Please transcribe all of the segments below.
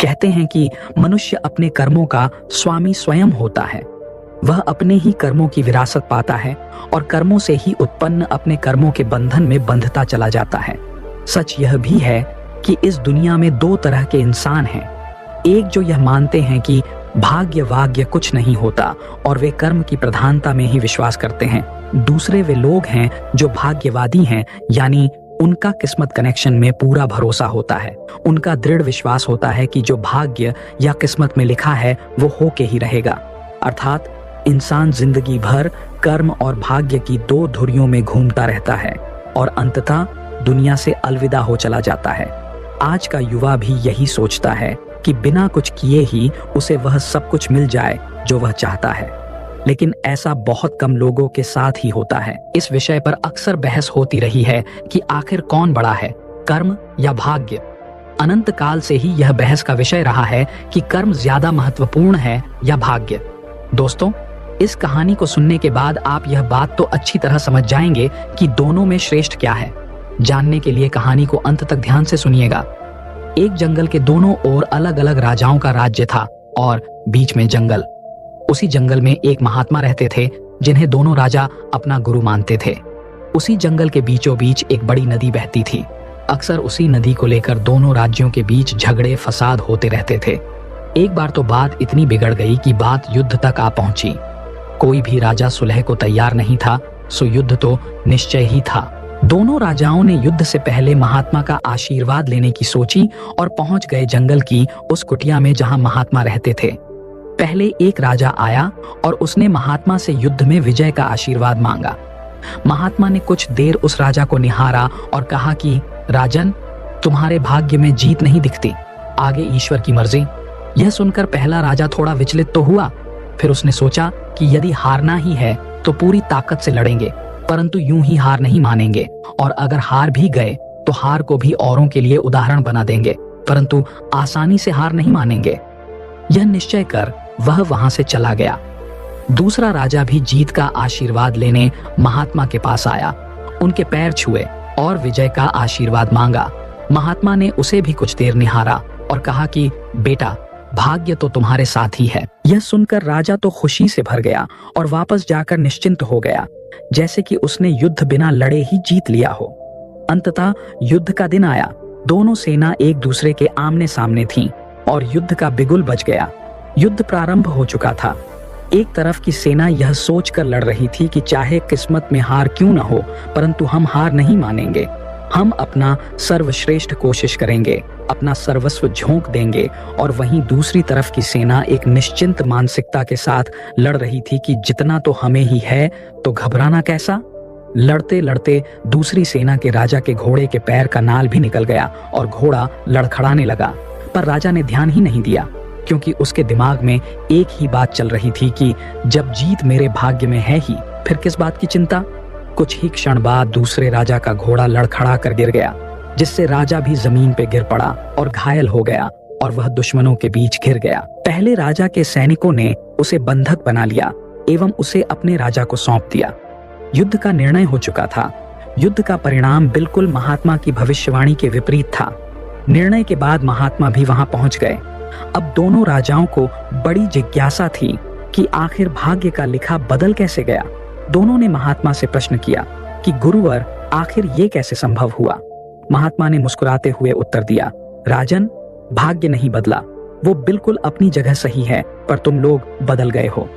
कहते हैं कि मनुष्य अपने कर्मों का स्वामी स्वयं होता है। वह अपने ही कर्मों की विरासत पाता है और कर्मों से ही उत्पन्न अपने कर्मों के बंधन में बंधता चला जाता है। सच यह भी है कि इस दुनिया में दो तरह के इंसान हैं। एक जो यह मानते हैं कि भाग्य वाग्य कुछ नहीं होता और वे कर्म की प्रधानता में ही विश्वास करते हैं। दूसरे वे लोग हैं जो भाग्यवादी हैं, यानी उनका किस्मत कनेक्शन में पूरा भरोसा होता है। उनका दृढ़ विश्वास होता है कि जो भाग्य या किस्मत में लिखा है वो हो के ही रहेगा। अर्थात इंसान जिंदगी भर कर्म और भाग्य की दो धुरियों में घूमता रहता है और अंततः दुनिया से अलविदा हो चला जाता है। आज का युवा भी यही सोचता है कि बिना कुछ किए ही उसे वह सब कुछ मिल जाए जो वह चाहता है, लेकिन ऐसा बहुत कम लोगों के साथ ही होता है। इस विषय पर अक्सर बहस होती रही है कि आखिर कौन बड़ा है, कर्म या भाग्य। अनंत काल से ही यह बहस का विषय रहा है कि कर्म ज्यादा महत्वपूर्ण है या भाग्य। दोस्तों, इस कहानी को सुनने के बाद आप यह बात तो अच्छी तरह समझ जाएंगे कि दोनों में श्रेष्ठ क्या है। जानने के लिए कहानी को अंत तक ध्यान से सुनिएगा। एक जंगल के दोनों ओर अलग अलग राजाओं का राज्य था और बीच में जंगल। उसी जंगल में एक महात्मा रहते थे जिन्हें दोनों राजा अपना गुरु मानते थे। उसी जंगल के बीचों बीच एक बड़ी नदी बहती थी। अक्सर उसी नदी को लेकर दोनों राज्यों के बीच झगड़े फसाद होते रहते थे। एक बार तो बात इतनी बिगड़ गई कि बात युद्ध तक आ पहुंची। कोई भी राजा सुलह को तैयार नहीं था, सो युद्ध तो निश्चय ही था। दोनों राजाओं ने युद्ध से पहले महात्मा का आशीर्वाद लेने की सोची और पहुंच गए जंगल की उस कुटिया में जहां महात्मा रहते थे। पहले एक राजा आया और उसने महात्मा से युद्ध में विजय का आशीर्वाद मांगा। महात्मा ने कुछ देर उस राजा को निहारा और कहा कि राजन, तुम्हारे भाग्य में जीत नहीं दिखती, आगे ईश्वर की मर्जी। यह सुनकर पहला राजा थोड़ा विचलित तो हुआ, फिर उसने सोचा कि यदि हारना ही है तो पूरी ताकत से लड़ेंगे, परंतु यूं ही हार नहीं मानेंगे, और अगर हार भी गए तो हार को भी औरों के लिए उदाहरण बना देंगे, परंतु आसानी से हार नहीं मानेंगे। यह निश्चय कर वह वहां से चला गया। दूसरा राजा भी जीत का आशीर्वाद लेने महात्मा के पास आया, उनके पैर छुए और विजय का आशीर्वाद मांगा। महात्मा ने उसे भी कुछ देर निहारा और कहा कि बेटा, भाग्य तो तुम्हारे साथ ही है। यह सुनकर राजा तो खुशी से भर गया और वापस जाकर निश्चिंत हो गया, जैसे कि उसने युद्ध बिना लड़े ही जीत लिया हो। अंततः युद्ध का दिन आया। दोनों सेना एक दूसरे के आमने सामने थीं और युद्ध का बिगुल बज गया। युद्ध प्रारंभ हो चुका था। एक तरफ की सेना यह सोचकर लड़ रही थी कि चाहे किस्मत में हार क्यों न हो, परंतु हम हार नहीं मानेंगे। हम अपना सर्वश्रेष्ठ कोशिश करेंगे, अपना सर्वस्व झोंक देंगे। और वहीं दूसरी तरफ की सेना एक निश्चिंत मानसिकता के साथ लड़ रही थी कि जितना तो हमें ही है तो घबराना कैसा। लड़ते लड़ते दूसरी सेना के राजा के घोड़े के पैर का नाल भी निकल गया और घोड़ा लड़खड़ाने लगा। पर राजा ने ध्यान ही नहीं दिया, क्योंकि उसके दिमाग में एक ही बात चल रही थी कि जब जीत मेरे भाग्य में है ही, फिर किस बात की चिंता। कुछ ही क्षण बाद दूसरे राजा का घोड़ा लड़खड़ा कर गिर गया, जिससे राजा भी जमीन पे गिर पड़ा और घायल हो गया और वह दुश्मनों के बीच घिर गया। पहले राजा के सैनिकों ने उसे बंधक बना लिया एवं उसे अपने राजा को सौंप दिया। युद्ध का निर्णय हो चुका था। युद्ध का परिणाम बिल्कुल महात्मा की भविष्यवाणी के विपरीत था। निर्णय के बाद महात्मा भी वहां पहुंच गए। अब दोनों राजाओं को बड़ी जिज्ञासा थी कि आखिर भाग्य का लिखा बदल कैसे गया। दोनों ने महात्मा से प्रश्न किया कि गुरुवर, आखिर ये कैसे संभव हुआ। महात्मा ने मुस्कुराते हुए उत्तर दिया, राजन, भाग्य नहीं बदला, वो बिल्कुल अपनी जगह सही है, पर तुम लोग बदल गए हो।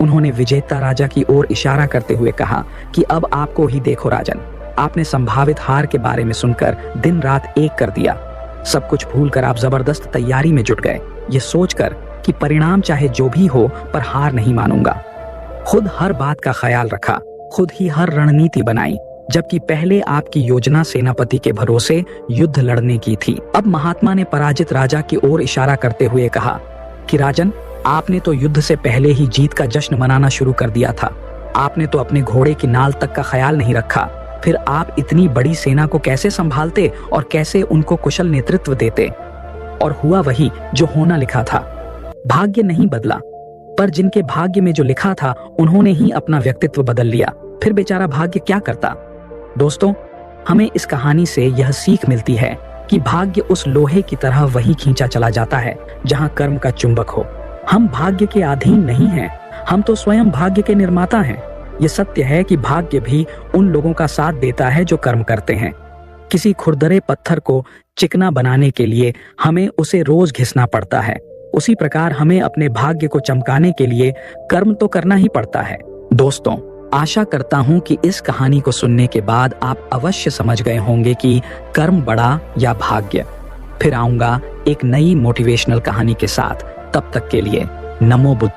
उन्होंने विजेता राजा की ओर इशारा करते हुए कहा कि अब आपको ही देखो राजन, आपने संभावित हार के बारे में सुनकर दिन रात एक कर दिया। सब कुछ भूलकर आप जबरदस्त तैयारी में जुट गए, ये सोचकर कि परिणाम चाहे जो भी हो पर हार नहीं मानूंगा। खुद हर बात का ख्याल रखा, खुद ही हर रणनीति बनाई, जबकि पहले आपकी योजना सेनापति के भरोसे युद्ध लड़ने की थी। अब महात्मा ने पराजित राजा की ओर इशारा करते हुए कहा कि राजन, आपने तो युद्ध से पहले ही जीत का जश्न मनाना शुरू कर दिया था। आपने तो अपने घोड़े की नाल तक का ख्याल नहीं रखा। फिर आप इतनी बड़ी सेना को कैसे संभालते और कैसे उनको कुशल नेतृत्व देते। और हुआ वही जो होना लिखा था। भाग्य नहीं बदला, पर जिनके भाग्य में जो लिखा था उन्होंने ही अपना व्यक्तित्व बदल लिया। फिर बेचारा भाग्य क्या करता। दोस्तों, हमें इस कहानी से यह सीख मिलती है कि भाग्य उस लोहे की तरह वहीं खींचा चला जाता है जहां कर्म का चुंबक हो। हम भाग्य के अधीन नहीं हैं, हम तो स्वयं भाग्य के निर्माता हैं। ये सत्य है कि भाग्य भी उन लोगों का साथ देता है जो कर्म करते हैं। किसी खुरदरे पत्थर को चिकना बनाने के लिए हमें उसे रोज घिसना पड़ता है। उसी प्रकार हमें अपने भाग्य को चमकाने के लिए कर्म तो करना ही पड़ता है। दोस्तों, आशा करता हूं कि इस कहानी को सुनने के बाद आप अवश्य समझ गए होंगे कि कर्म बड़ा या भाग्य। फिर आऊंगा एक नई मोटिवेशनल कहानी के साथ। तब तक के लिए नमो बुद्ध।